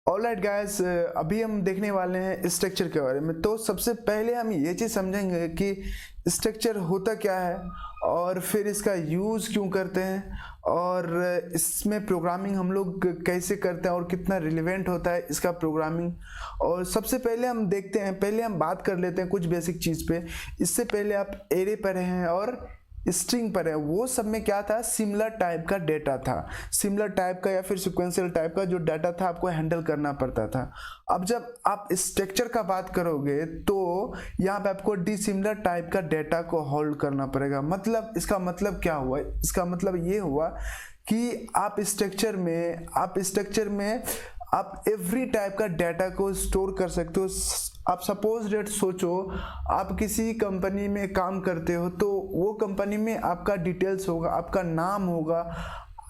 Alright guys, अभी हम देखने वाले हैं स्ट्रक्चर के बारे में। तो सबसे पहले हम ये चीज़ समझेंगे कि स्ट्रक्चर होता क्या है और फिर इसका यूज़ क्यों करते हैं और इसमें प्रोग्रामिंग हम लोग कैसे करते हैं और कितना रिलेवेंट होता है इसका प्रोग्रामिंग। और सबसे पहले हम देखते हैं, पहले हम बात कर लेते हैं कुछ बेसिक चीज़ पे। इससे पहले आप एरे पर हैं और स्ट्रिंग पर है, वो सब में क्या था, सिमिलर टाइप का डेटा था। सिमिलर टाइप का या फिर सिक्वेंशियल टाइप का जो डाटा था आपको हैंडल करना पड़ता था। अब जब आप स्ट्रक्चर का बात करोगे तो यहाँ पे आपको डिसिमिलर टाइप का डेटा को होल्ड करना पड़ेगा। मतलब इसका मतलब क्या हुआ, इसका मतलब ये हुआ कि आप स्ट्रक्चर में आप एवरी टाइप का डाटा को स्टोर कर सकते हो। आप सपोज डेट सोचो, आप किसी कंपनी में काम करते हो तो वो कंपनी में आपका डिटेल्स होगा, आपका नाम होगा,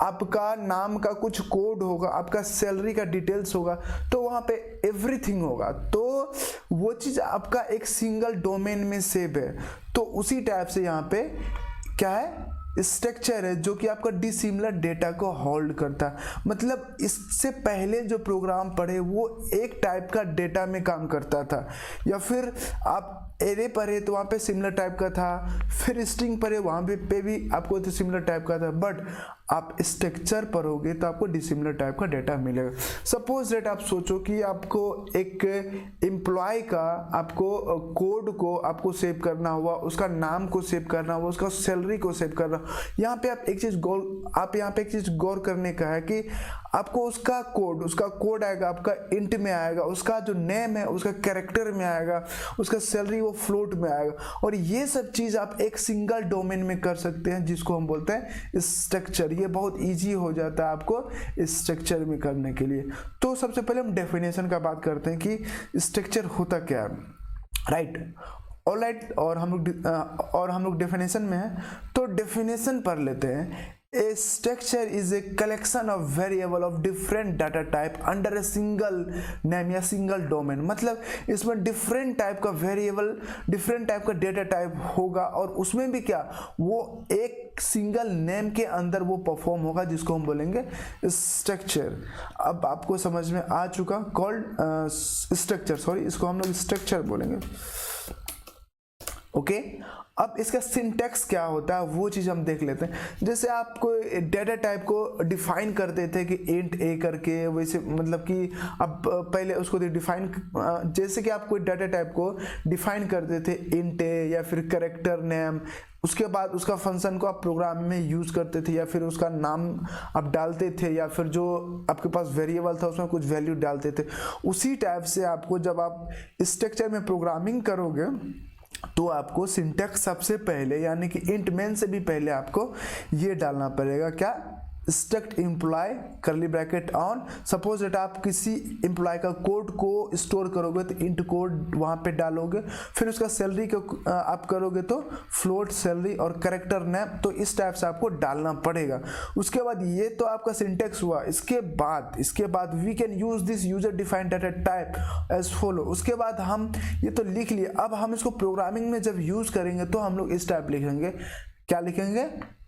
आपका नाम का कुछ कोड होगा, आपका सैलरी का डिटेल्स होगा, तो वहाँ पे एवरीथिंग होगा। तो वो चीज़ आपका एक सिंगल डोमेन में सेव है। तो उसी टाइप से यहाँ पे क्या है, स्ट्रक्चर है जो कि आपका डिसिमिलर डेटा को होल्ड करता है। मतलब इससे पहले जो प्रोग्राम पढ़े वो एक टाइप का डेटा में काम करता था, या फिर आप एरे पढ़े तो वहाँ पे सिमिलर टाइप का था, फिर स्ट्रिंग पढ़े वहाँ पे भी आपको तो सिमिलर टाइप का था। बट आप स्ट्रक्चर पढ़ोगे तो आपको डिसिमिलर टाइप का डेटा मिलेगा। सपोज दैट आप सोचो कि आपको एक एम्प्लॉय का आपको कोड को आपको सेव करना हुआ, उसका नाम को सेव करना हुआ, उसका सैलरी को सेव करना। यहाँ पे आप एक चीज़ गौर करने का है कि आपको उसका कोड आएगा, आपका इंट में आएगा, उसका जो नेम है उसका कैरेक्टर में आएगा, उसका सैलरी वो फ्लोट में आएगा। और ये सब चीज़ आप एक सिंगल डोमेन में कर सकते हैं जिसको हम बोलते हैं स्ट्रक्चर। ये बहुत इजी हो जाता है आपको स्ट्रक्चर में करने के लिए। तो सबसे पहले हम डेफिनेशन का बात करते हैं कि स्ट्रक्चर होता क्या है, राइट। ऑलराइट, और हम लोग डेफिनेशन में हैं तो डेफिनेशन पढ़ लेते हैं। A structure is a collection of variable of different data type under a single name या single domain। मतलब इसमें डिफरेंट टाइप का वेरिएबल, डिफरेंट टाइप का डेटा टाइप होगा और उसमें भी क्या, वो एक सिंगल नेम के अंदर वो परफॉर्म होगा जिसको हम बोलेंगे स्ट्रक्चर। अब आपको समझ में आ चुका, कॉल्ड स्ट्रक्चर, सॉरी इसको हम लोग स्ट्रक्चर बोलेंगे। ओके, अब इसका सिंटैक्स क्या होता है वो चीज़ हम देख लेते हैं। जैसे आपको डेटा टाइप को डिफाइन करते थे कि इंट ए करके, वैसे मतलब कि अब पहले उसको डिफाइन, जैसे कि आप कोई डेटा टाइप को डिफाइन करते थे इंट ए या फिर कैरेक्टर नेम, उसके बाद उसका फंक्शन को आप प्रोग्राम में यूज़ करते थे या फिर उसका नाम आप डालते थे या फिर जो आपके पास वेरिएबल था उसमें कुछ वैल्यू डालते थे। उसी टाइप से आपको जब आप स्ट्रक्चर में प्रोग्रामिंग करोगे तो आपको सिंटैक्स सबसे पहले यानी कि इंट मेन से भी पहले आपको ये डालना पड़ेगा, क्या, struct employ curly bracket on. Suppose that आप किसी एम्प्लॉय का कोड को स्टोर करोगे तो इंट कोड वहाँ पे डालोगे, फिर उसका सैलरी को आप करोगे तो फ्लोट सैलरी और कैरेक्टर नेम, तो इस टाइप से आपको डालना पड़ेगा। उसके बाद ये तो आपका सिंटैक्स हुआ। इसके बाद we can use this user defined data type as follow. उसके बाद हम ये तो लिख लिए, अब हम इसको प्रोग्रामिंग में जब यूज करेंगे तो हम लोग इस टाइप लिखेंगे, क्या लिखेंगे,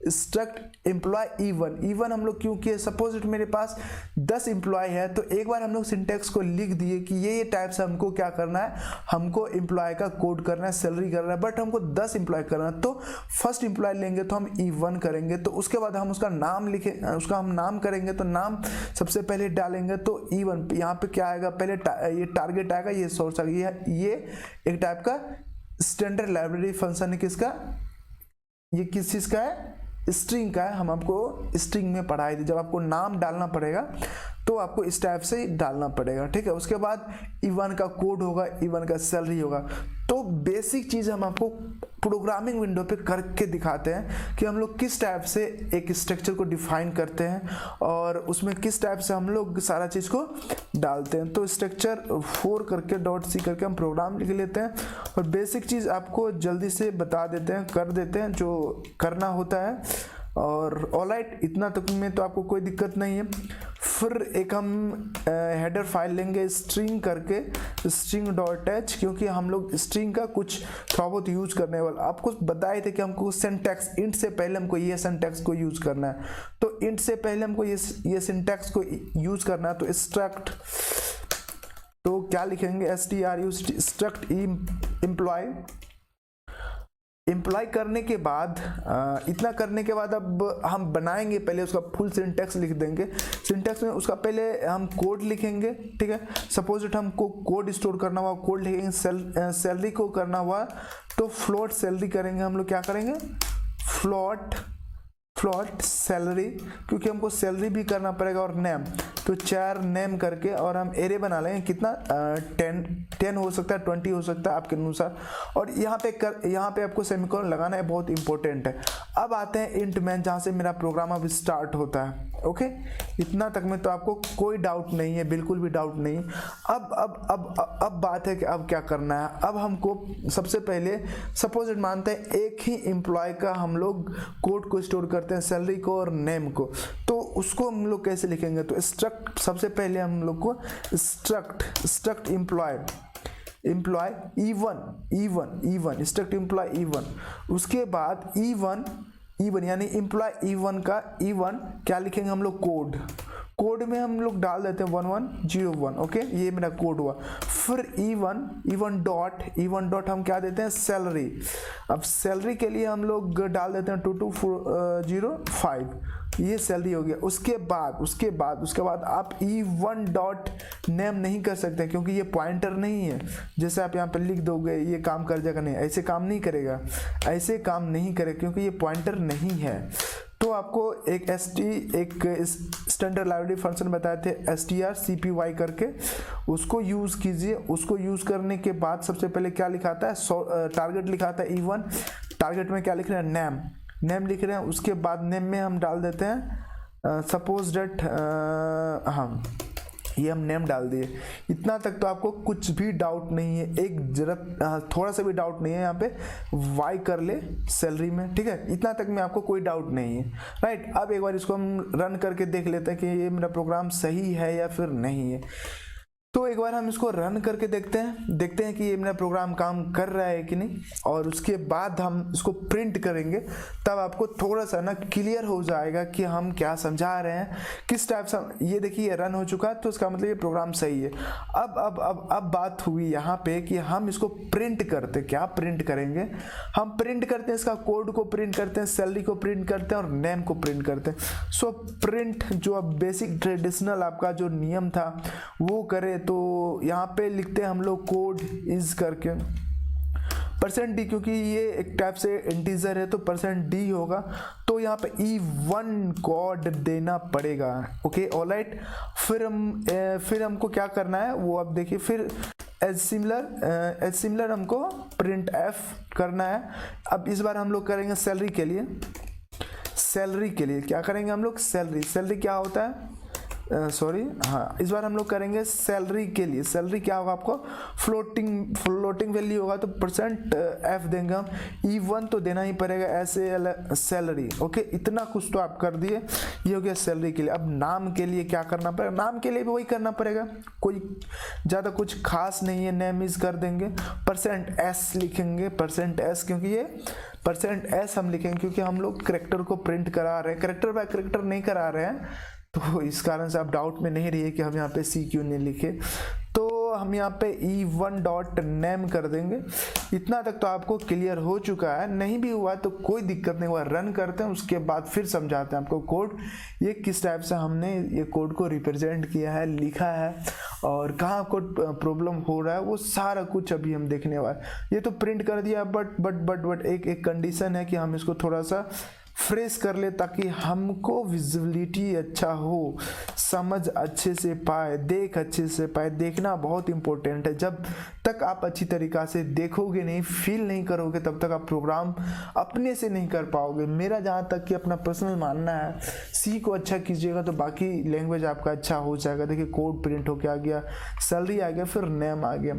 स्ट्रक्ट एम्प्लॉय इवन हम लोग क्यों किए, सपोज मेरे पास 10 एम्प्लॉय है तो एक बार हम लोग सिंटैक्स को लिख दिए कि ये टाइप से हमको क्या करना है, हमको एम्प्लॉय का कोड करना है, सैलरी करना है, बट हमको 10 एम्प्लॉय करना है। तो फर्स्ट एम्प्लॉय लेंगे तो हम E1 करेंगे, तो उसके बाद हम उसका नाम उसका हम नाम करेंगे तो नाम सबसे पहले डालेंगे तो E1। यहाँ पे क्या आएगा, पहले ये टारगेट आएगा, ये सोर्स आएगा, ये एक टाइप का स्टैंडर्ड लाइब्रेरी फंक्शन है। किसका, ये किस चीज़ का है, स्ट्रिंग का है। हम आपको स्ट्रिंग में पढ़ाई थी, जब आपको नाम डालना पड़ेगा तो आपको इस टाइप से डालना पड़ेगा, ठीक है। उसके बाद E1 का कोड होगा, E1 का सैलरी होगा। तो बेसिक चीज़ हम आपको प्रोग्रामिंग विंडो पे करके दिखाते हैं कि हम लोग किस टाइप से एक स्ट्रक्चर को डिफाइन करते हैं और उसमें किस टाइप से हम लोग सारा चीज़ को डालते हैं। तो स्ट्रक्चर 4 करके .c करके हम प्रोग्राम लिख लेते हैं और बेसिक चीज़ आपको जल्दी से बता देते हैं, कर देते हैं जो करना होता है। और ऑलराइट, इतना तक में तो आपको कोई दिक्कत नहीं है। फिर एक हम हेडर फाइल लेंगे स्ट्रिंग करके, string.h, क्योंकि हम लोग स्ट्रिंग का कुछ थोड़ा बहुत यूज करने वाला, आपको बताए थे कि हमको सिंटैक्स, इंट से पहले हमको ये सिंटैक्स को यूज करना है। तो इंट से पहले हमको ये सिंटैक्स को यूज करना है। तो स्ट्रक्ट तो क्या लिखेंगे, stru स्ट्रक्ट एम्प्लॉय। एम्प्लॉय करने के बाद इतना करने के बाद अब हम बनाएंगे, पहले उसका फुल सिंटैक्स लिख देंगे। सिंटैक्स में उसका पहले हम कोड लिखेंगे, ठीक है। सपोज इट हमको कोड स्टोर करना हुआ, कोड लिखेंगे। सैलरी को करना हुआ तो फ्लोट सैलरी करेंगे हम लोग। क्या करेंगे, फ्लोट सैलरी, क्योंकि हमको सैलरी भी करना पड़ेगा और नेम, तो 4 नेम करके और हम एरे बना लेंगे। कितना 10 हो सकता है, 20 हो सकता है आपके अनुसार। और यहाँ पे आपको सेमीकोलन लगाना है, बहुत इंपॉर्टेंट है। अब आते हैं इंट मैन, जहाँ से मेरा प्रोग्राम अब स्टार्ट होता है। ओके, इतना तक में तो आपको कोई डाउट नहीं है, बिल्कुल भी डाउट नहीं। अब बात है कि अब क्या करना है। अब हमको सबसे पहले सपोज मानते हैं एक ही एम्प्लॉय का हम लोग कोड को स्टोर करते हैं, सैलरी को और नेम को। तो उसको हम लोग कैसे लिखेंगे, तो स्ट्रक्ट, सबसे पहले हम लोग को struct employ E1 struct employ E1। उसके बाद E1 यानी एम्प्लॉय E1 का E1 क्या लिखेंगे हम लोग, कोड में हम लोग डाल देते हैं 1101। ओके, ये मेरा कोड हुआ। फिर E1 डॉट हम क्या देते हैं, सैलरी। अब सैलरी के लिए हम लोग डाल देते हैं 2205, ये सैलरी हो गया। उसके बाद आप E1 डॉट नेम नहीं कर सकते, क्योंकि ये पॉइंटर नहीं है। जैसे आप यहाँ पे लिख दोगे ये काम कर जाएगा, नहीं, ऐसे काम नहीं करेगा, क्योंकि ये पॉइंटर नहीं है। तो आपको एक स्टैंडर्ड लाइब्रेरी फंक्शन बताए थे strcpy करके, उसको यूज कीजिए। उसको यूज करने के बाद सबसे पहले क्या लिखाता है, टारगेट लिखाता है E1। टारगेट में क्या लिख रहे हैं, नेम लिख रहे हैं। उसके बाद नेम में हम डाल देते हैं सपोज डेट, ये हम नेम डाल दिए। इतना तक तो आपको कुछ भी डाउट नहीं है, एक जरूरत थोड़ा सा भी डाउट नहीं है। यहाँ पे वाई कर ले सैलरी में, ठीक है। इतना तक में आपको कोई डाउट नहीं है, राइट। अब एक बार इसको हम रन करके देख लेते हैं कि ये मेरा प्रोग्राम सही है या फिर नहीं है। तो एक बार हम इसको रन करके देखते हैं कि ये मेरा प्रोग्राम काम कर रहा है कि नहीं। और उसके बाद हम इसको प्रिंट करेंगे, तब आपको थोड़ा सा ना क्लियर हो जाएगा कि हम क्या समझा रहे हैं, किस टाइप से। ये देखिए ये रन हो चुका है, तो इसका मतलब ये प्रोग्राम सही है। अब बात हुई यहाँ पे कि हम इसको प्रिंट करते, क्या प्रिंट करेंगे, हम प्रिंट करते हैं इसका कोड को प्रिंट करते हैं, सैलरी को प्रिंट करते हैं और नेम को प्रिंट करते हैं। सो प्रिंट जो अब बेसिक ट्रेडिशनल आपका जो नियम था वो करे, तो यहाँ पे लिखते हैं हम लोग कोड इज करके %d, क्योंकि ये एक टाइप से इंटीजर है तो %d होगा। तो यहाँ पे E1 कोड देना पड़ेगा। Okay, alright. फिर हमको क्या करना है वो अब देखिए। फिर एज सिमिलर हमको printf करना है। अब इस बार हम लोग करेंगे सैलरी के लिए क्या करेंगे हम लोग, सैलरी क्या होता है, इस बार हम लोग करेंगे सैलरी के लिए। सैलरी क्या होगा, आपको फ्लोटिंग वैल्यू होगा, तो %f देंगे हम। E1 तो देना ही पड़ेगा, ऐसे सैलरी। ओके, इतना कुछ तो आप कर दिए, ये हो गया सैलरी के लिए। अब नाम के लिए क्या करना पड़ेगा, नाम के लिए भी वही करना पड़ेगा, कोई ज़्यादा कुछ खास नहीं है। नेम इज कर देंगे, %s लिखेंगे, %s, क्योंकि ये %s हम लिखेंगे क्योंकि हम लोग करेक्टर को प्रिंट करा रहे हैं, करेक्टर बाय करेक्टर नहीं करा रहे हैं। तो इस कारण से आप डाउट में नहीं रहिए कि हम यहाँ पे C क्यों नहीं लिखे। तो हम यहाँ पे E1 डॉट नेम कर देंगे। इतना तक तो आपको क्लियर हो चुका है, नहीं भी हुआ तो कोई दिक्कत नहीं हुआ, रन करते हैं। उसके बाद फिर समझाते हैं आपको कोड, ये किस टाइप से हमने ये कोड को रिप्रेजेंट किया है, लिखा है, और कहाँ कोड प्रॉब्लम हो रहा है, वो सारा कुछ अभी हम देखने वाले। ये तो प्रिंट कर दिया, बट एक कंडीशन है कि हम इसको थोड़ा सा फ्रेश कर ले, ताकि हमको विजिबिलिटी अच्छा हो, समझ अच्छे से पाए, देख अच्छे से पाए। देखना बहुत इंपॉर्टेंट है। जब तक आप अच्छी तरीक़ा से देखोगे नहीं, फील नहीं करोगे, तब तक आप प्रोग्राम अपने से नहीं कर पाओगे। मेरा जहाँ तक कि अपना पर्सनल मानना है, C को अच्छा कीजिएगा तो बाकी लैंग्वेज आपका अच्छा हो जाएगा। देखिए कोड प्रिंट होके आ गया, सैलरी आ गया, फिर नेम आ गया।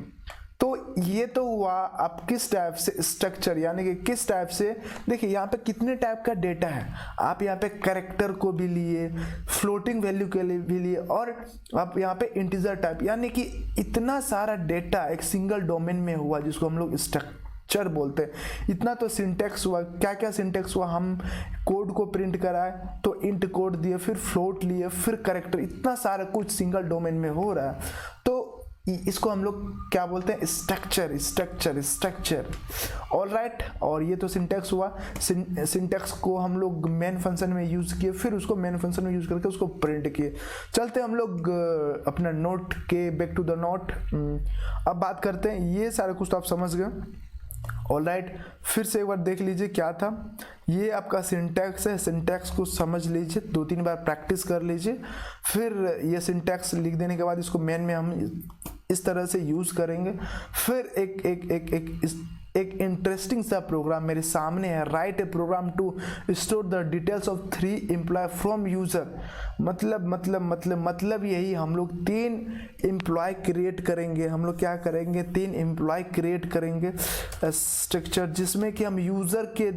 तो ये तो हुआ आप किस टाइप से स्ट्रक्चर, यानी कि किस टाइप से। देखिए यहाँ पे कितने टाइप का डेटा है, आप यहाँ पे कैरेक्टर को भी लिए, फ्लोटिंग वैल्यू के लिए भी लिए, और आप यहाँ पे इंटीजर टाइप, यानी कि इतना सारा डेटा एक सिंगल डोमेन में हुआ, जिसको हम लोग स्ट्रक्चर बोलते हैं। इतना तो सिंटेक्स हुआ। क्या क्या सिंटेक्स हुआ, हम कोड को प्रिंट कराए तो इंट कोड दिए, फिर फ्लोट लिए, फिर कैरेक्टर, इतना सारा कुछ सिंगल डोमेन में हो रहा है। तो इसको हम लोग क्या बोलते हैं, structure structure structure. All right, और ये तो सिंटैक्स हुआ। सिंटैक्स को हम लोग मेन फंक्शन में यूज़ किए, फिर उसको मेन फंक्शन में यूज़ करके उसको प्रिंट किए। चलते हम लोग अपना नोट के बैक टू द नोट। अब बात करते हैं, ये सारा कुछ तो आप समझ गए। ऑल राइट, फिर से एक बार देख लीजिए क्या था। ये आपका सिंटैक्स है, सिंटैक्स को समझ लीजिए, 2-3 बार प्रैक्टिस कर लीजिए। फिर ये सिंटैक्स लिख देने के बाद इसको मेन में हम इस तरह से यूज़ करेंगे। फिर एक इंटरेस्टिंग सा प्रोग्राम मेरे सामने है, write a program to store the details of 3 employ from user. मतलब यही, हम लोग 3 एम्प्लॉय क्रिएट करेंगे। हम लोग क्या करेंगे, 3 एम्प्लॉय क्रिएट करेंगे स्ट्रक्चर, जिसमें कि हम यूज़र के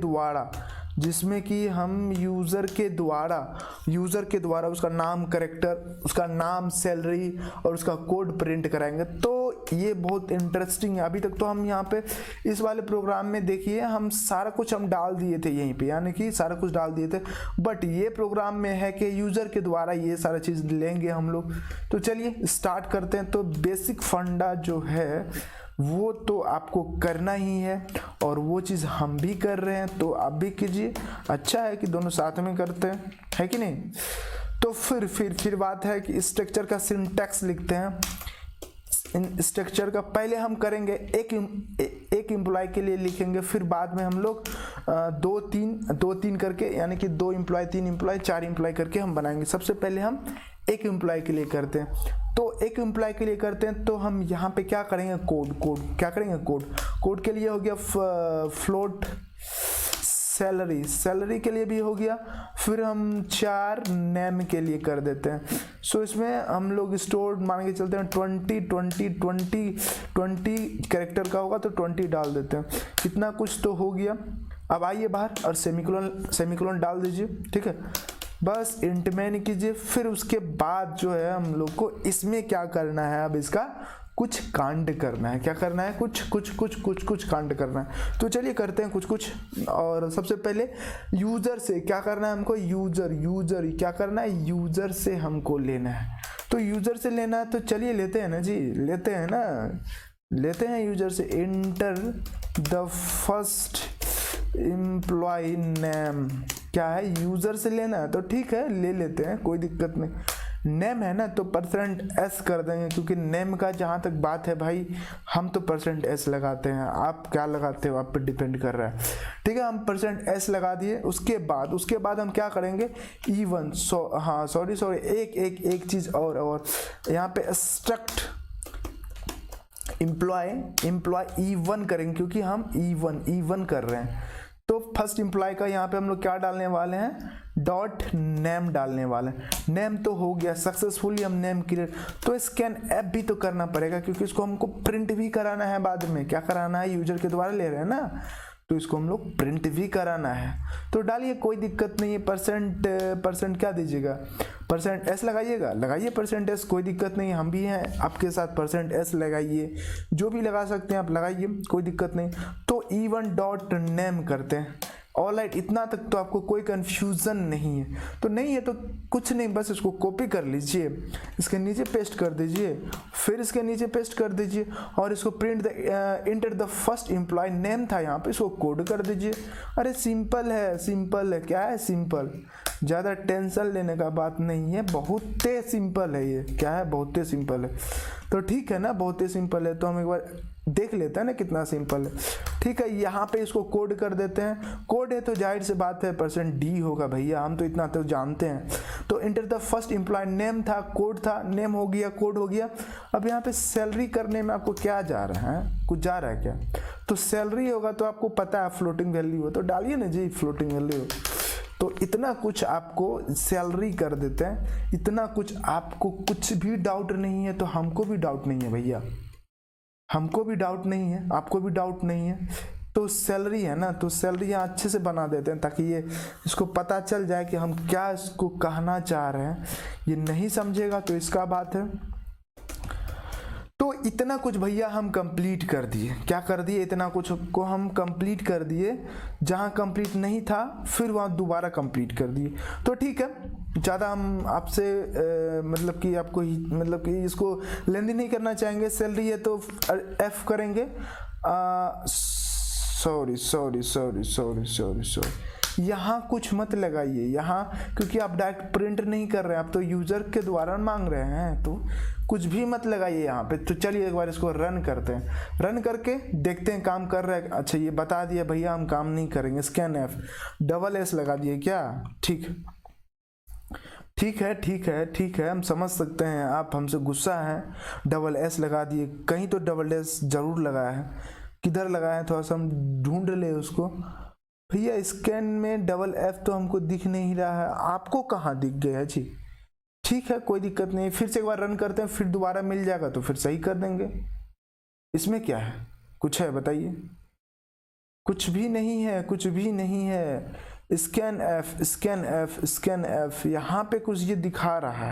द्वारा उसका नाम, कैरेक्टर, उसका नाम, सैलरी और उसका कोड प्रिंट कराएंगे। तो ये बहुत इंटरेस्टिंग है। अभी तक तो हम यहाँ पे इस वाले प्रोग्राम में देखिए हम सारा कुछ हम डाल दिए थे यहीं पे, यानी कि सारा कुछ डाल दिए थे, बट ये प्रोग्राम में है कि यूज़र के द्वारा ये सारा चीज़ लेंगे हम लोग। तो चलिए स्टार्ट करते हैं। तो बेसिक फंडा जो है वो तो आपको करना ही है, और वो चीज़ हम भी कर रहे हैं, तो आप भी कीजिए। अच्छा है कि दोनों साथ में करते हैं, है कि नहीं। तो फिर बात है कि स्ट्रक्चर का सिंटैक्स लिखते हैं। इन स्ट्रक्चर का पहले हम करेंगे एक एम्प्लॉय के लिए लिखेंगे, फिर बाद में हम लोग 2-3 करके, यानी कि 2 एम्प्लॉय, 3 एम्प्लॉय, 4 एम्प्लॉय करके हम बनाएंगे। सबसे पहले हम एक एम्प्लॉय के लिए करते हैं। तो एक एम्प्लॉय के लिए करते हैं तो हम यहाँ पे क्या करेंगे, कोड के लिए हो गया फ्लोट, सैलरी के लिए भी हो गया। फिर हम 4 नेम के लिए कर देते हैं। सो इसमें हम लोग स्टोर मान के चलते हैं 20 कैरेक्टर का होगा तो 20 डाल देते हैं। इतना कुछ तो हो गया। अब आइए बाहर और सेमीकोलन डाल दीजिए, ठीक है। बस इंट में कीजिए। फिर उसके बाद जो है हम लोग को इसमें क्या करना है, अब इसका कुछ कांड करना है। क्या करना है, कुछ कांड करना है। तो चलिए करते हैं कुछ। और सबसे पहले यूज़र से क्या करना है हमको, यूज़र क्या करना है, यूज़र से हमको लेना है। तो यूज़र से लेना है तो चलिए लेते हैं ना जी, लेते हैं यूज़र से। Enter the first employ name, क्या है, यूज़र से लेना है तो ठीक है, ले लेते हैं, कोई दिक्कत नहीं। नेम है ना तो %s कर देंगे, क्योंकि नेम का जहाँ तक बात है भाई, हम तो %s लगाते हैं। आप क्या लगाते हो, आप पे डिपेंड कर रहा है, ठीक है। हम %s लगा दिए। उसके बाद हम क्या करेंगे, E1 सॉरी एक चीज़ और यहाँ पे स्ट्रक्ट एम्प्लॉय E1 करेंगे, क्योंकि हम E1 कर रहे हैं। तो फर्स्ट एम्प्लॉय का यहाँ पे हम लोग क्या डालने वाले हैं, .name डालने वाले हैं। नेम तो हो गया सक्सेसफुली, हम नेम क्रिएट। तो स्कैन ऐप भी तो करना पड़ेगा, क्योंकि इसको हमको प्रिंट भी कराना है बाद में। क्या कराना है, यूजर के द्वारा ले रहे हैं ना, तो इसको हम लोग प्रिंट भी कराना है। तो डालिए, कोई दिक्कत नहीं है। परसेंट क्या दीजिएगा, %s लगाइए %s, कोई दिक्कत नहीं, हम भी हैं आपके साथ। %s लगाइए, जो भी लगा सकते हैं आप लगाइए, कोई दिक्कत नहीं। तो E1.name करते हैं। ऑलराइट, इतना तक तो आपको कोई कंफ्यूजन नहीं है। तो नहीं है तो कुछ नहीं, बस इसको कॉपी कर लीजिए, इसके नीचे पेस्ट कर दीजिए, फिर इसके नीचे पेस्ट कर दीजिए, और इसको enter the first employ name था यहाँ पे, इसको कोड कर दीजिए। अरे सिंपल है, क्या है, सिंपल, ज़्यादा टेंशन लेने का बात नहीं है, बहुत सिंपल है ये। क्या है, बहुत सिंपल है। तो ठीक है ना, बहुत सिंपल है। तो हम एक बार देख लेते हैं ना कितना सिंपल है, ठीक है। यहाँ पे इसको कोड कर देते हैं। कोड है तो जाहिर से बात है %d होगा भैया, हम तो इतना तो जानते हैं। तो enter the first employ, name था, कोड था, नेम हो गया, कोड हो गया। अब यहाँ पे सैलरी करने में आपको क्या जा रहा है, कुछ जा रहा है क्या, तो सैलरी होगा तो आपको पता है फ्लोटिंग वैल्यू हो, तो डालिए ना जी फ्लोटिंग वैल्यू। तो इतना कुछ आपको सैलरी कर देते हैं, इतना कुछ, आपको कुछ भी डाउट नहीं है तो हमको भी डाउट नहीं है भैया, हमको भी डाउट नहीं है, आपको भी डाउट नहीं है। तो सैलरी है ना, तो सैलरी यहाँ अच्छे से बना देते हैं, ताकि ये इसको पता चल जाए कि हम क्या इसको कहना चाह रहे हैं। ये नहीं समझेगा तो इसका बात है। तो इतना कुछ भैया हम कंप्लीट कर दिए। क्या कर दिए? इतना कुछ को हम कंप्लीट कर दिए। जहाँ कंप्लीट नहीं था फिर वहाँ दोबारा कंप्लीट कर दिए। तो ठीक है, ज़्यादा हम आपसे मतलब कि आपको मतलब कि इसको लेंदी नहीं करना चाहेंगे। सैलरी है तो एफ करेंगे। सॉरी, यहाँ कुछ मत लगाइए यहाँ, क्योंकि आप डायरेक्ट प्रिंट नहीं कर रहे हैं, आप तो यूज़र के द्वारा मांग रहे हैं, तो कुछ भी मत लगाइए यहाँ पे। तो चलिए एक बार इसको रन करते हैं। रन करके देखते हैं काम कर रहा है। अच्छा ये बता दिया भैया हम काम नहीं करेंगे। स्कैन एफ डबल एस लगा दिए क्या? ठीक है, हम समझ सकते हैं आप हमसे गुस्सा हैं। डबल एस लगा दिए, कहीं तो डबल एस जरूर लगाया है। किधर लगाया है थोड़ा सा हम ढूंढ ले उसको। भैया स्कैन में डबल एफ तो हमको दिख नहीं रहा है, आपको कहाँ दिख गया है जी? ठीक है कोई दिक्कत नहीं, फिर से एक बार रन करते हैं, फिर दोबारा मिल जाएगा तो फिर सही कर देंगे। इसमें क्या है? कुछ है बताइए? कुछ भी नहीं है। स्कैन एफ यहाँ पे कुछ ये दिखा रहा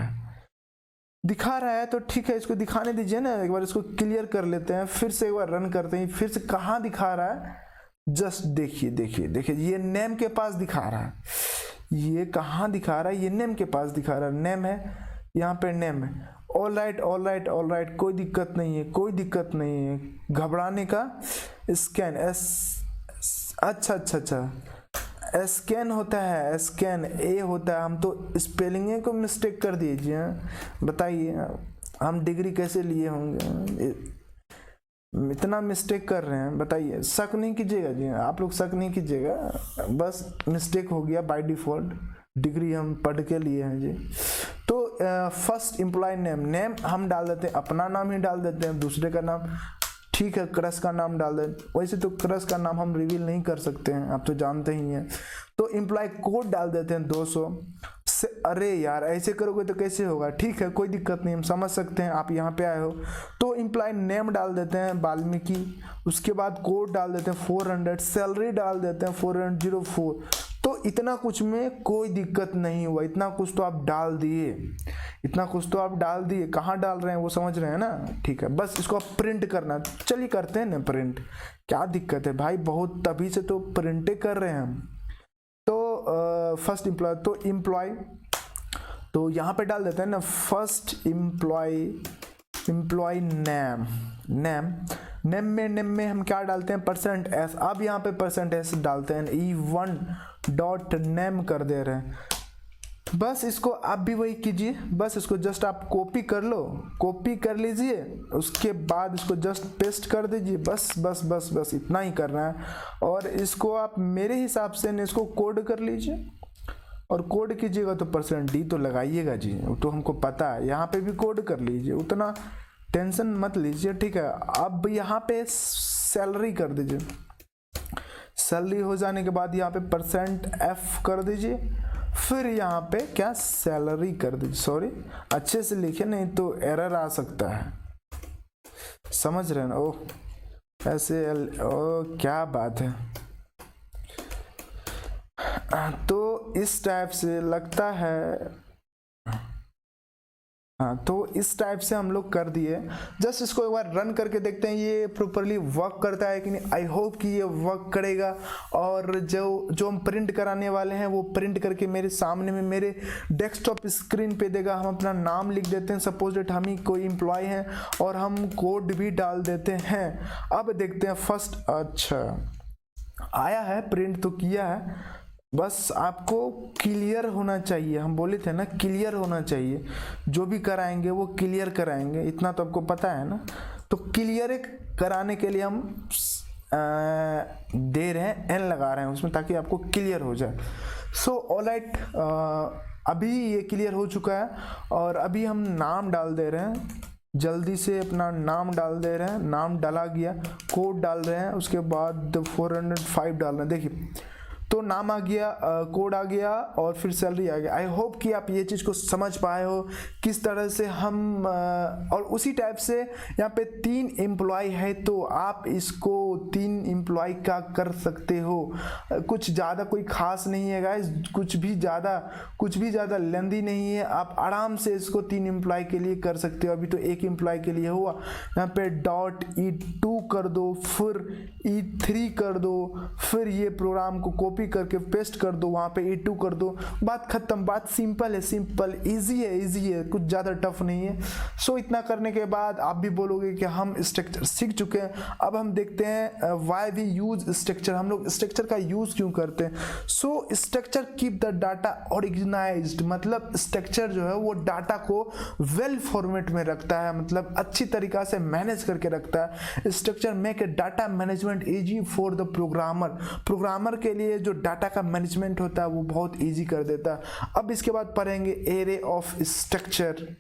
है तो ठीक है, इसको दिखाने दीजिए ना। एक बार इसको क्लियर कर लेते हैं, फिर से एक बार रन करते हैं। फिर से कहाँ दिखा रहा है? जस्ट देखिए ये नेम के पास दिखा रहा है। ये कहाँ दिखा रहा है? ये नेम के पास दिखा रहा है। नेम है यहाँ पे, नेम है। ऑल राइट, कोई दिक्कत नहीं है घबराने का। स्कैन अच्छा स्कैन होता है, स्कैन ए होता है। हम तो स्पेलिंग को मिस्टेक कर दीजिए। बताइए हम डिग्री कैसे लिए होंगे, इतना मिस्टेक कर रहे हैं? बताइए, शक नहीं कीजिएगा जी, आप लोग शक नहीं कीजिएगा, बस मिस्टेक हो गया बाय डिफ़ॉल्ट। डिग्री हम पढ़ के लिए हैं जी। तो फर्स्ट एम्प्लॉय नेम हम डाल देते हैं, अपना नाम ही डाल देते हैं, दूसरे का नाम। ठीक है क्रश का नाम डाल दें। वैसे तो क्रश का नाम हम रिवील नहीं कर सकते हैं, आप तो जानते ही हैं। तो एम्प्लॉय कोड डाल देते हैं 200 से। अरे यार ऐसे करोगे तो कैसे होगा? ठीक है कोई दिक्कत नहीं, हम समझ सकते हैं आप यहाँ पे आए हो। तो एम्प्लॉय नेम डाल देते हैं वाल्मीकि, उसके बाद कोड डाल देते हैं 400, सैलरी डाल देते हैं 404। तो इतना कुछ में कोई दिक्कत नहीं हुआ, इतना कुछ तो आप डाल दिए। कहाँ डाल रहे हैं वो समझ रहे हैं ना? ठीक है, बस इसको आप प्रिंट करना। चलिए करते हैं ना प्रिंट, क्या दिक्कत है भाई? बहुत तभी से तो प्रिंटे कर रहे हैं हम। तो फर्स्ट एम्प्लॉय, तो एम्प्लॉय तो यहाँ पे डाल देते हैं ना, फर्स्ट एम्प्लॉय नेम में हम क्या डालते हैं? %s। अब यहाँ पे %s डालते हैं, e1.name कर दे रहे हैं। बस इसको आप भी वही कीजिए, बस इसको जस्ट आप कॉपी कर लीजिए, उसके बाद इसको जस्ट पेस्ट कर दीजिए। बस इतना ही करना है। और इसको आप मेरे हिसाब से इसको कोड कर लीजिए, और कोड कीजिएगा तो %d तो लगाइएगा जी, तो हमको पता है। यहाँ पे भी कोड कर लीजिए, उतना टेंशन मत लीजिए। ठीक है, अब यहाँ पे सैलरी कर दीजिए। सैलरी हो जाने के बाद यहाँ पे %f कर दीजिए, फिर यहाँ पे क्या सैलरी कर दीजिए। सॉरी अच्छे से लिखे, नहीं तो एरर आ सकता है, समझ रहे हैं ना? ओह ऐसे क्या बात है। तो इस टाइप से लगता है, हाँ तो इस टाइप से हम लोग कर दिए। जस्ट इसको एक बार रन करके देखते हैं ये प्रॉपरली वर्क करता है कि नहीं। आई होप कि ये वर्क करेगा, और जो हम प्रिंट कराने वाले हैं वो प्रिंट करके मेरे सामने में मेरे डेस्कटॉप स्क्रीन पे देगा। हम अपना नाम लिख देते हैं, सपोज डेट हम ही कोई एम्प्लॉय हैं, और हम कोड भी डाल देते हैं। अब देखते हैं फर्स्ट, अच्छा आया है, प्रिंट तो किया है। बस आपको क्लियर होना चाहिए, हम बोले थे ना क्लियर होना चाहिए, जो भी कराएंगे वो क्लियर कराएंगे, इतना तो आपको पता है ना। तो क्लियर कराने के लिए हम दे रहे हैं, n लगा रहे हैं उसमें, ताकि आपको क्लियर हो जाए। सो ऑलराइट, अभी ये क्लियर हो चुका है। और अभी हम नाम डाल दे रहे हैं, जल्दी से अपना नाम डाल दे रहे हैं। नाम डाला गया, कोड डाल रहे हैं, उसके बाद 405 डाल रहे हैं। देखिए तो नाम आ गया, कोड आ गया और फिर सैलरी आ गया। आई होप कि आप ये चीज़ को समझ पाए हो किस तरह से हम और उसी टाइप से यहाँ पे 3 एम्प्लॉय है तो आप इसको 3 एम्प्लॉय का कर सकते हो। कुछ ज़्यादा कोई खास नहीं है गाइस, कुछ भी ज़्यादा लेंदी नहीं है। आप आराम से इसको 3 एम्प्लॉय के लिए कर सकते हो। अभी तो 1 एम्प्लॉय के लिए हुआ। यहाँ पे .e2 कर दो, फिर E3 कर दो, फिर ये प्रोग्राम को कॉपी करके पेस्ट कर दो, वहाँ पे E2 कर दो, बात खत्म। बात सिंपल है, सिंपल इजी है, कुछ ज़्यादा टफ नहीं है। सो इतना करने के बाद आप भी बोलोगे कि हम स्ट्रक्चर सीख चुके हैं। अब हम देखते हैं व्हाई वी यूज स्ट्रक्चर, हम लोग स्ट्रक्चर का यूज क्यों करते हैं। So structure keep the data organised, मतलब स्ट्रक्चर जो है वो डाटा को वेल फॉर्मेट में रखता है, मतलब अच्छी तरीका से मैनेज करके रखता है। Structure make a data management easy for the programmer के लिए जो डाटा का मैनेजमेंट होता है वो बहुत इजी कर देता है। अब इसके बाद पढ़ेंगे array of structure.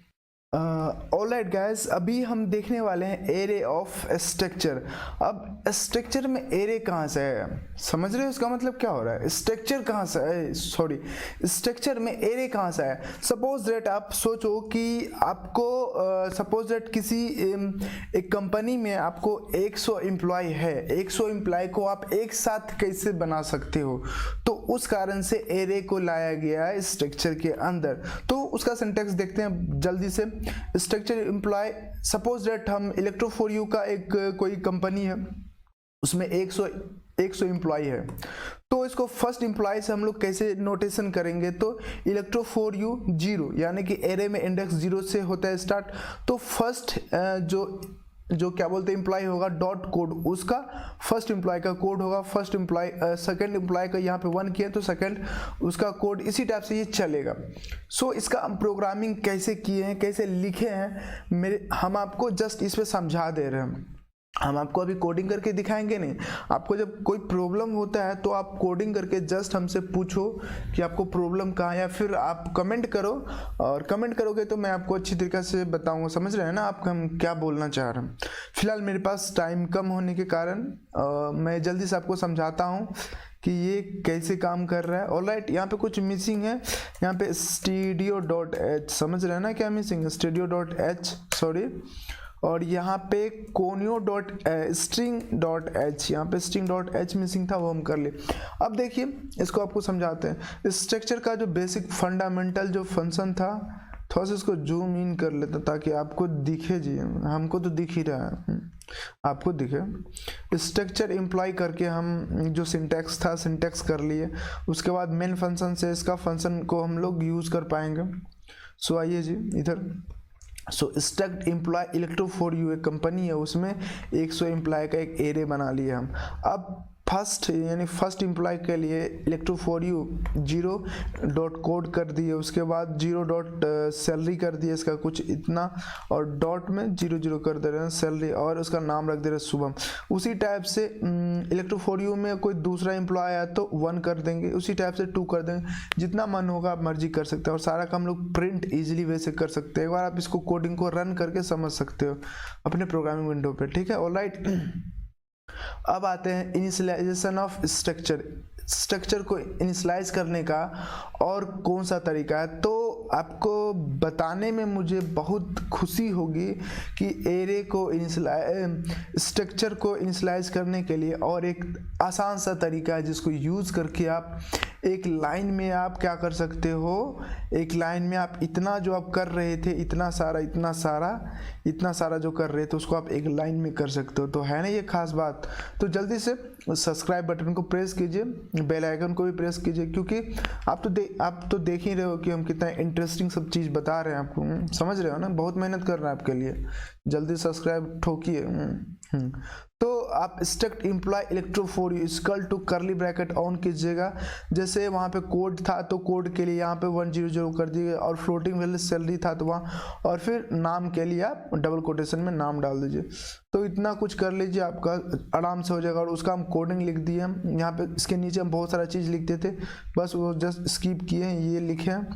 Alright guys, अभी हम देखने वाले हैं एरे ऑफ स्ट्रक्चर। अब स्ट्रक्चर में एरे कहाँ से है, समझ रहे हो इसका मतलब क्या हो रहा है। स्ट्रक्चर कहाँ से है, सॉरी स्ट्रक्चर में एरे कहाँ से है। सपोज दैट आप सोचो कि आपको सपोज दैट किसी एक कंपनी में आपको 100 एम्प्लॉय है, 100 एम्प्लॉय को आप एक साथ कैसे बना सकते हो, तो उस कारण से एरे को लाया गया है स्ट्रक्चर के अंदर। तो उसका सिंटैक्स देखते हैं जल्दी से। स्ट्रक्चर एम्प्लॉय, सपोज दैट हम इलेक्ट्रो4यू का एक कोई कंपनी है, उसमें 100 एम्प्लॉय है, तो इसको फर्स्ट एम्प्लॉय से हम लोग कैसे नोटेशन करेंगे, तो इलेक्ट्रो4यू 0, यानी कि एरे में इंडेक्स 0 से होता है स्टार्ट। तो फर्स्ट जो क्या बोलते हैं एम्प्लॉय होगा डॉट कोड, उसका फर्स्ट एम्प्लॉय का कोड होगा। फर्स्ट एम्प्लॉय सेकंड एम्प्लॉय का यहाँ पे 1 किया तो सेकंड उसका कोड, इसी टाइप से ये चलेगा। सो इसका हम प्रोग्रामिंग कैसे किए हैं, कैसे लिखे हैं, हम आपको जस्ट इस पे समझा दे रहे हैं। हम आपको अभी कोडिंग करके दिखाएंगे नहीं। आपको जब कोई प्रॉब्लम होता है तो आप कोडिंग करके जस्ट हमसे पूछो कि आपको प्रॉब्लम कहाँ है, या फिर आप कमेंट करो, और कमेंट करोगे तो मैं आपको अच्छी तरीके से बताऊंगा। समझ रहे हैं ना आप हम क्या बोलना चाह रहे हैं। फिलहाल मेरे पास टाइम कम होने के कारण मैं जल्दी से आपको समझाता हूँ कि ये कैसे काम कर रहा है। ऑलराइट, यहाँ पे कुछ मिसिंग है। यहाँ पे studio.h, समझ रहे हैं ना क्या मिसिंग है, studio.h सॉरी, और यहाँ पे conio.string.h, यहाँ पे string.h मिसिंग था, वो हम कर लिए। अब देखिए इसको आपको समझाते हैं। स्ट्रक्चर का जो बेसिक फंडामेंटल जो फंक्शन था, थोड़ा सा इसको जूम इन कर लेते ताकि आपको दिखे जी, हमको तो दिख ही रहा है, आपको दिखे। स्ट्रक्चर एम्प्लॉय करके हम जो सिंटैक्स था सिंटैक्स कर लिए, उसके बाद मेन फंक्शन से इसका फंक्शन को हम लोग यूज़ कर पाएंगे। सो आइए जी इधर। सो स्ट्रक्ट एम्प्लॉय इलेक्ट्रो4यू एक कंपनी है, उसमें 100 एम्प्लॉय का एक एरे बना लिया हम। अब फर्स्ट यानी फर्स्ट एम्प्लॉय के लिए इलेक्ट्रो4यू 0 डॉट कोड कर दिए, उसके बाद 0 डॉट सैलरी कर दिया इसका कुछ इतना, और डॉट में 0 कर दे रहे हैं सैलरी, और उसका नाम रख दे रहे हैं शुभम। उसी टाइप से इलेक्ट्रो4यू में कोई दूसरा एम्प्लॉय आया तो 1 कर देंगे, उसी टाइप से 2 कर देंगे, जितना मन होगा आप मर्जी कर सकते हैं। और सारा काम लोग प्रिंट ईजिली वैसे कर सकते हैं। एक बार आप इसको कोडिंग को रन करके समझ सकते हो अपने प्रोग्रामिंग विंडो पे, ठीक है। ऑलराइट, अब आते हैं इनिशियलाइजेशन ऑफ स्ट्रक्चर। स्ट्रक्चर को इनिशियलाइज करने का और कौन सा तरीका है, तो आपको बताने में मुझे बहुत खुशी होगी कि एरे को स्ट्रक्चर को इनिशियलाइज करने के लिए और एक आसान सा तरीका है जिसको यूज़ करके आप एक लाइन में आप क्या कर सकते हो, एक लाइन में आप इतना जो आप कर रहे थे, इतना सारा जो कर रहे थे उसको आप एक लाइन में कर सकते हो। तो है ना ये खास बात। तो जल्दी से सब्सक्राइब बटन को प्रेस कीजिए, बेल आइकन को भी प्रेस कीजिए, क्योंकि आप तो देख ही रहे हो कि हम कितना इंटरेस्टिंग सब चीज़ बता रहे हैं आपको। समझ रहे हो ना, बहुत मेहनत कर रहे हैं आपके लिए। जल्दी सब्सक्राइब ठोकिए। तो आप struct employ electro four u equal to curly bracket on कीजिएगा। जैसे वहाँ पे कोड था तो कोड के लिए यहाँ पे 100 कर दिए, और फ्लोटिंग वैल्यू सैलरी था तो वहाँ, और फिर नाम के लिए आप डबल कोटेशन में नाम डाल दीजिए। तो इतना कुछ कर लीजिए, आपका आराम से हो जाएगा। और उसका हम कोडिंग लिख दिए हम यहाँ पे, इसके नीचे हम बहुत सारा चीज़ लिखते थे, बस वो जस्ट स्किप किए हैं, ये लिखे हैं।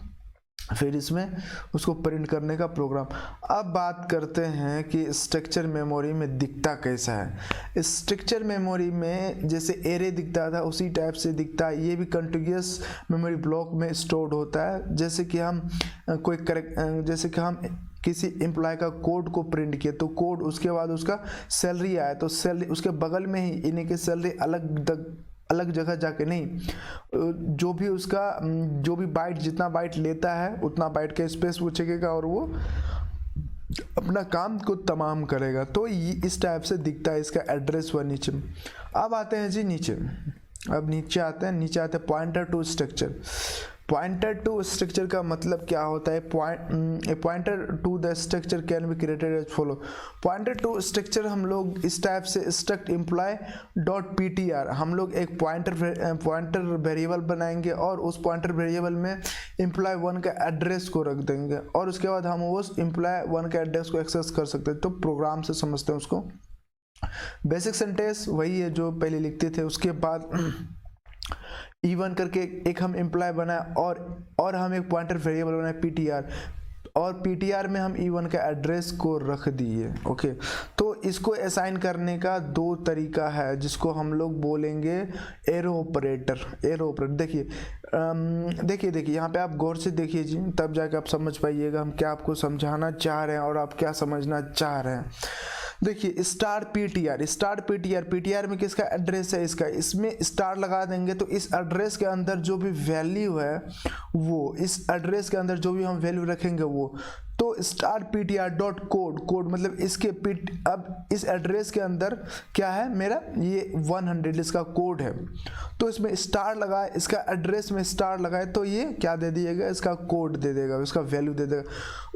फिर इसमें उसको प्रिंट करने का प्रोग्राम। अब बात करते हैं कि स्ट्रक्चर मेमोरी में दिखता कैसा है। स्ट्रक्चर मेमोरी में जैसे एरे दिखता था उसी टाइप से दिखता है। ये भी कंटिन्यूअस मेमोरी ब्लॉक में स्टोर्ड होता है। जैसे कि हम जैसे कि हम किसी एम्प्लॉय का कोड को प्रिंट किए तो कोड, उसके बाद उसका सैलरी आया तो सैलरी उसके बगल में ही इन्हीं के सैलरी अलग जगह जाके नहीं, जो भी बाइट जितना बाइट लेता है उतना बाइट का स्पेस वो चेकेगा और वो अपना काम को तमाम करेगा। तो ये इस टाइप से दिखता है इसका एड्रेस व नीचे। अब आते हैं जी नीचे। अब नीचे आते हैं pointer to structure. Pointer to structure का मतलब क्या होता है? Pointer to the structure can be created as follow. Pointer to structure हम लोग इस टाइप से स्ट्रक्ट एम्प्लॉय डॉट ptr, हम लोग एक पॉइंटर वेरिएबल बनाएंगे और उस पॉइंटर वेरिएबल में एम्प्लॉय 1 का एड्रेस को रख देंगे और उसके बाद हम उस एम्प्लॉय 1 का एड्रेस को एक्सेस कर सकते हैं। तो प्रोग्राम से समझते हैं उसको। बेसिक सेंटेंस वही है जो पहले लिखते थे। उसके बाद E1 करके एक हम एम्प्लॉय बनाए और हम एक पॉइंटर वेरिएबल बनाए ptr, और ptr में हम E1 का एड्रेस को रख दिए। ओके, तो इसको असाइन करने का 2 तरीका है जिसको हम लोग बोलेंगे एरो ऑपरेटर। देखिए यहाँ पे आप गौर से देखिए जी, तब जाके आप समझ पाइएगा हम क्या आपको समझाना चाह रहे हैं और आप क्या समझना चाह रहे हैं। देखिए स्टार ptr में किसका एड्रेस है? इसमें स्टार लगा देंगे तो इस एड्रेस के अंदर जो भी वैल्यू है वो, इस एड्रेस के अंदर जो भी हम वैल्यू रखेंगे वो, तो स्टार ptr डॉट कोड मतलब इसके अब इस एड्रेस के अंदर क्या है मेरा, ये 100 इसका कोड है। तो इसमें स्टार लगाए, इसका एड्रेस में स्टार लगाए तो ये क्या दे दिएगा? इसका कोड दे देगा, इसका वैल्यू दे देगा।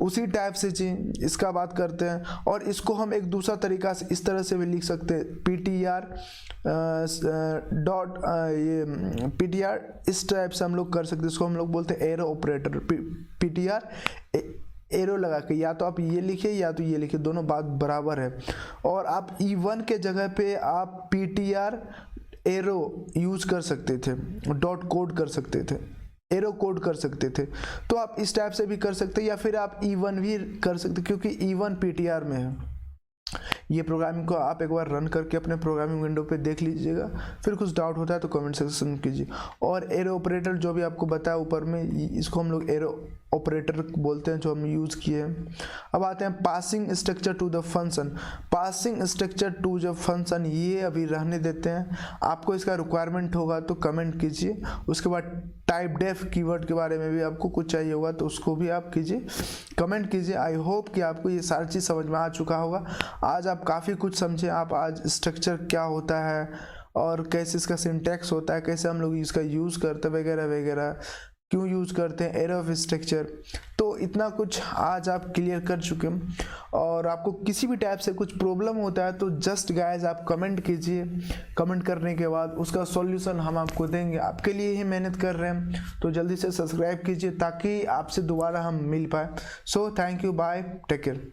उसी टाइप से जी इसका बात करते हैं। और इसको हम एक दूसरा तरीका से इस तरह से भी लिख सकते हैं ptr डॉट ptr, इस टाइप से हम लोग कर सकते हैं। इसको हम लोग बोलते हैं एरो ऑपरेटर। ptr एरो लगा के या तो आप ये लिखिए या तो ये लिखिए, दोनों बात बराबर है। और आप E1 के जगह पे आप ptr एरो यूज कर सकते थे, डॉट कोड कर सकते थे, एरो कोड कर सकते थे। तो आप इस टाइप से भी कर सकते हैं या फिर आप E1 भी कर सकते क्योंकि E1 ptr में है। ये प्रोग्रामिंग को आप एक बार रन करके अपने प्रोग्रामिंग विंडो पे देख लीजिएगा। फिर कुछ डाउट होता है तो कमेंट सेक्शन में कीजिए। और एरो ऑपरेटर जो भी आपको बताया ऊपर में, इसको हम लोग एरो ऑपरेटर बोलते हैं जो हम यूज़ किए हैं। अब आते हैं passing structure to the function. Passing structure to the function ये अभी रहने देते हैं, आपको इसका रिक्वायरमेंट होगा तो कमेंट कीजिए। उसके बाद टाइप डेफ कीवर्ड के बारे में भी आपको कुछ चाहिए होगा तो उसको भी आप कीजिए, कमेंट कीजिए। आई होप कि आपको ये सारी चीज़ समझ में आ चुका होगा। आज आप काफ़ी कुछ समझे, आप आज स्ट्रक्चर क्या होता है और कैसे इसका सिंटैक्स होता है, कैसे हम लोग इसका यूज़ करते हैं वगैरह वगैरह, क्यों यूज़ करते हैं एरो ऑफ स्ट्रक्चर। तो इतना कुछ आज आप क्लियर कर चुके हैं। और आपको किसी भी टाइप से कुछ प्रॉब्लम होता है तो जस्ट गाइज आप कमेंट कीजिए। कमेंट करने के बाद उसका सॉल्यूशन हम आपको देंगे, आपके लिए ही मेहनत कर रहे हैं। तो जल्दी से सब्सक्राइब कीजिए ताकि आपसे दोबारा हम मिल पाए। So thank you, bye, take care.